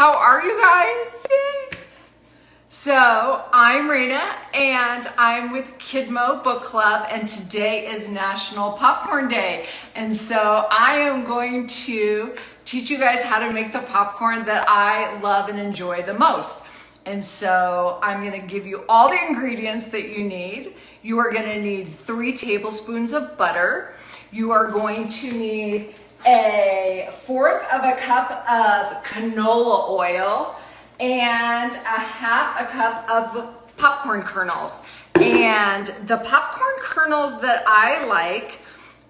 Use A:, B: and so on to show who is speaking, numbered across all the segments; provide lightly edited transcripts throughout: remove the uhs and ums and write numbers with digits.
A: How are you guys? Yay. So I'm Raina and I'm with Kidmo Book Club, and today is National Popcorn Day. And so I am going to teach you guys how to make the popcorn that I love and enjoy the most. And so I'm going to give you all the ingredients that you need. You are going to need 3 tablespoons of butter. You are going to need a 1/4 of a cup of canola oil and a 1/2 cup of popcorn kernels. And the popcorn kernels that I like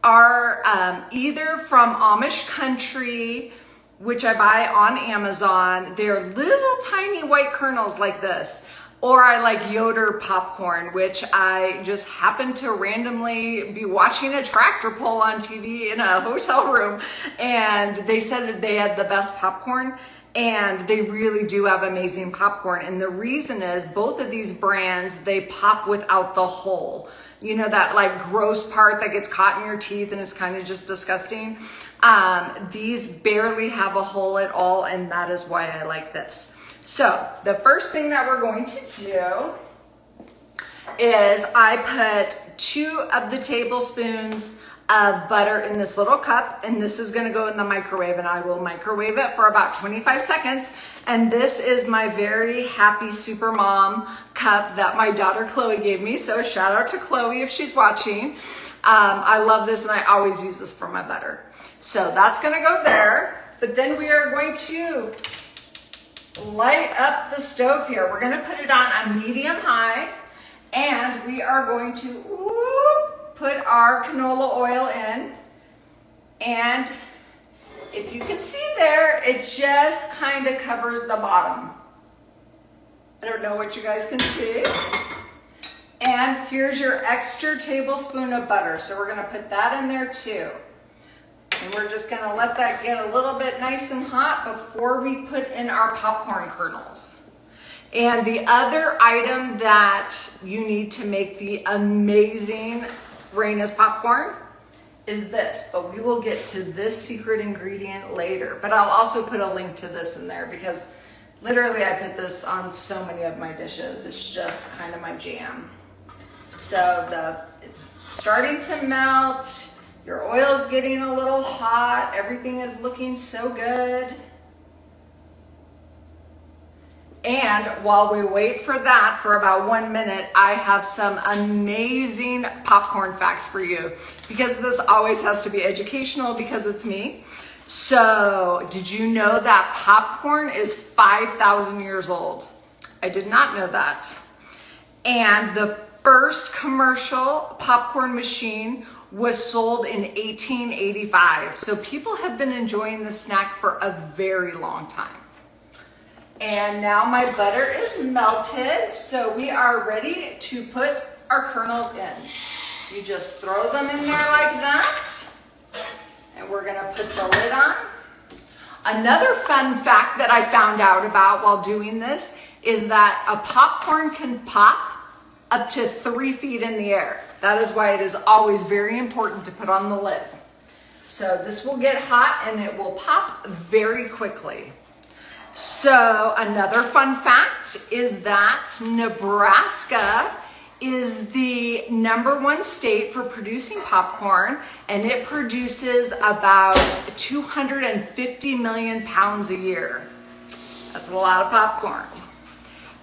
A: are either from Amish country, which I buy on Amazon. They're little tiny white kernels like this. Or I like Yoder popcorn, which I just happened to randomly be watching a tractor pull on TV in a hotel room, and they said that they had the best popcorn, and they really do have amazing popcorn. And the reason is both of these brands, they pop without the hole. You know, that like gross part that gets caught in your teeth and is kind of just disgusting. These barely have a hole at all, and that is why I like this. So the first thing that we're going to do is I put 2 of the tablespoons of butter in this little cup, and this is going to go in the microwave, and I will microwave it for about 25 seconds. And this is my very happy super mom cup that my daughter Chloe gave me. So shout out to Chloe if she's watching. I love this, and I always use this for my butter. So that's going to go there. But then we are going to light up the stove here. We're going to put it on a medium high, and we are going to put our canola oil in. And if you can see there, it just kind of covers the bottom. I don't know what you guys can see. And here's your extra tablespoon of butter. So we're going to put that in there too. And we're just gonna let that get a little bit nice and hot before we put in our popcorn kernels. And the other item that you need to make the amazing Raina's popcorn is this, but we will get to this secret ingredient later. But I'll also put a link to this in there because literally I put this on so many of my dishes. It's just kind of my jam. So it's starting to melt. Your oil's getting a little hot. Everything is looking so good. And while we wait for that for about 1 minute, I have some amazing popcorn facts for you, because this always has to be educational because it's me. So, did you know that popcorn is 5,000 years old? I did not know that. And the first commercial popcorn machine was sold in 1885. So people have been enjoying this snack for a very long time. And now my butter is melted, so we are ready to put our kernels in. You just throw them in there like that, and we're gonna put the lid on. Another fun fact that I found out about while doing this is that a popcorn can pop up to 3 feet in the air. That is why it is always very important to put on the lid. So this will get hot and it will pop very quickly. So another fun fact is that Nebraska is the #1 state for producing popcorn, and it produces about 250 million pounds a year. That's a lot of popcorn.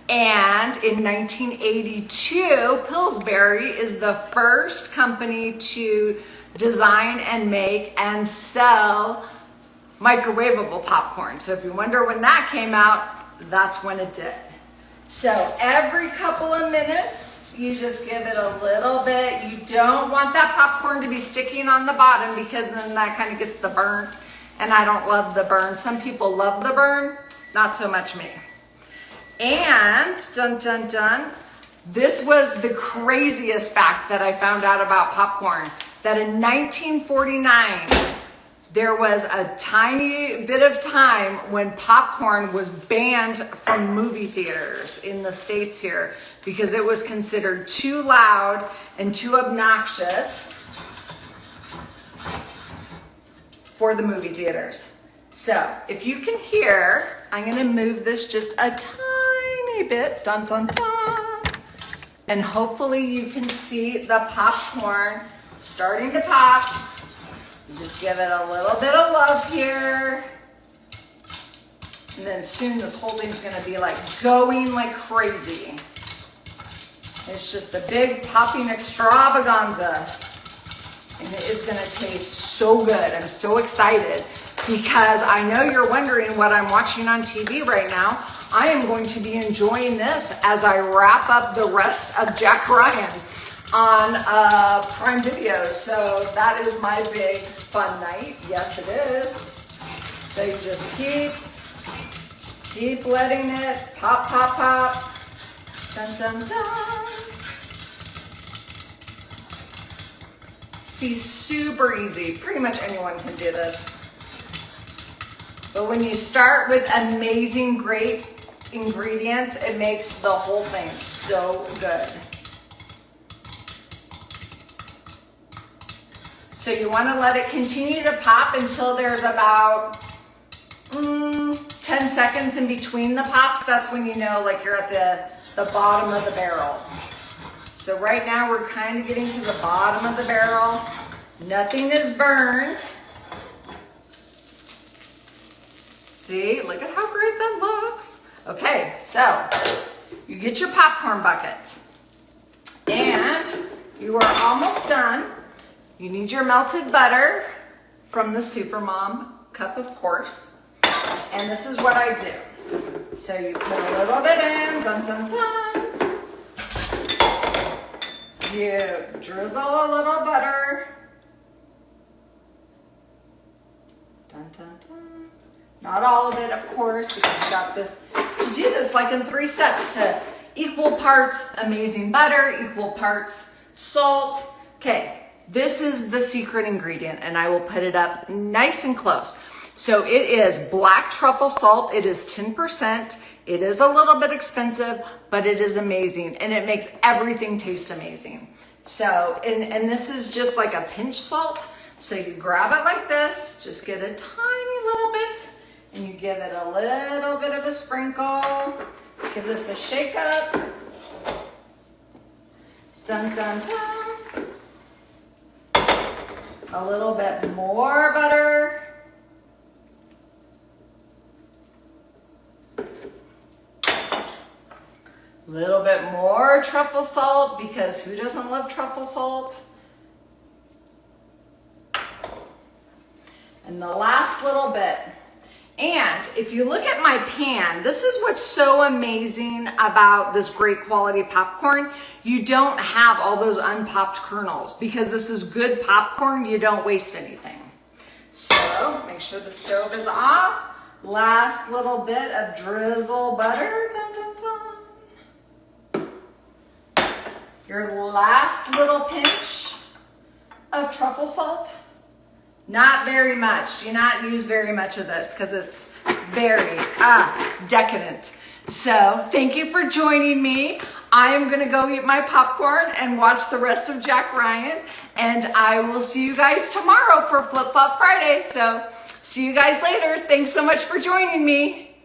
A: And in 1982, Pillsbury is the first company to design and make and sell microwavable popcorn. So if you wonder when that came out, that's when it did. So every couple of minutes, you just give it a little bit. You don't want that popcorn to be sticking on the bottom, because then that kind of gets the burnt. And I don't love the burn. Some people love the burn, not so much me. And dun dun dun, this was the craziest fact that I found out about popcorn, that in 1949 there was a tiny bit of time when popcorn was banned from movie theaters in the States here because it was considered too loud and too obnoxious for the movie theaters. So if you can hear, I'm gonna move this just a tiny bit, dun dun dun. And hopefully you can see the popcorn starting to pop. You just give it a little bit of love here. And then soon this whole thing's gonna be like going like crazy. It's just a big popping extravaganza. And it is gonna taste so good. I'm so excited because I know you're wondering what I'm watching on TV right now. I am going to be enjoying this as I wrap up the rest of Jack Ryan on Prime Video. So that is my big fun night. Yes, it is. So you just keep letting it pop, pop, pop. Dun, dun, dun. See, super easy. Pretty much anyone can do this. But when you start with amazing, great ingredients, it makes the whole thing so good. So you want to let it continue to pop until there's about 10 seconds in between the pops. That's when you know like you're at the bottom of the barrel. So right now we're kind of getting to the bottom of the barrel. Nothing is burned. See, look at how great that looks. Okay, so you get your popcorn bucket and you are almost done. You need your melted butter from the Supermom cup, of course. And this is what I do. So you put a little bit in, dun dun dun. You drizzle a little butter. Dun dun dun. Not all of it, of course, because you got this, to do this like in 3 steps, to equal parts amazing butter, equal parts salt. Okay, this is the secret ingredient, and I will put it up nice and close. So it is black truffle salt. It is 10%. It is a little bit expensive, but it is amazing, and it makes everything taste amazing. So, and this is just like a pinch salt. So you grab it like this, just get a tiny little bit, and you give it a little bit of a sprinkle. Give this a shake up. Dun, dun, dun. A little bit more butter. A little bit more truffle salt, because who doesn't love truffle salt? And the last little bit. And if you look at my pan, this is what's so amazing about this great quality popcorn. You don't have all those unpopped kernels, because this is good popcorn. You don't waste anything. So make sure the stove is off. Last little bit of drizzle butter. Dun, dun, dun. Your last little pinch of truffle salt. Not very much. Do not use very much of this because it's very decadent. So thank you for joining me. I am going to go eat my popcorn and watch the rest of Jack Ryan. And I will see you guys tomorrow for Flip Flop Friday. So see you guys later. Thanks so much for joining me.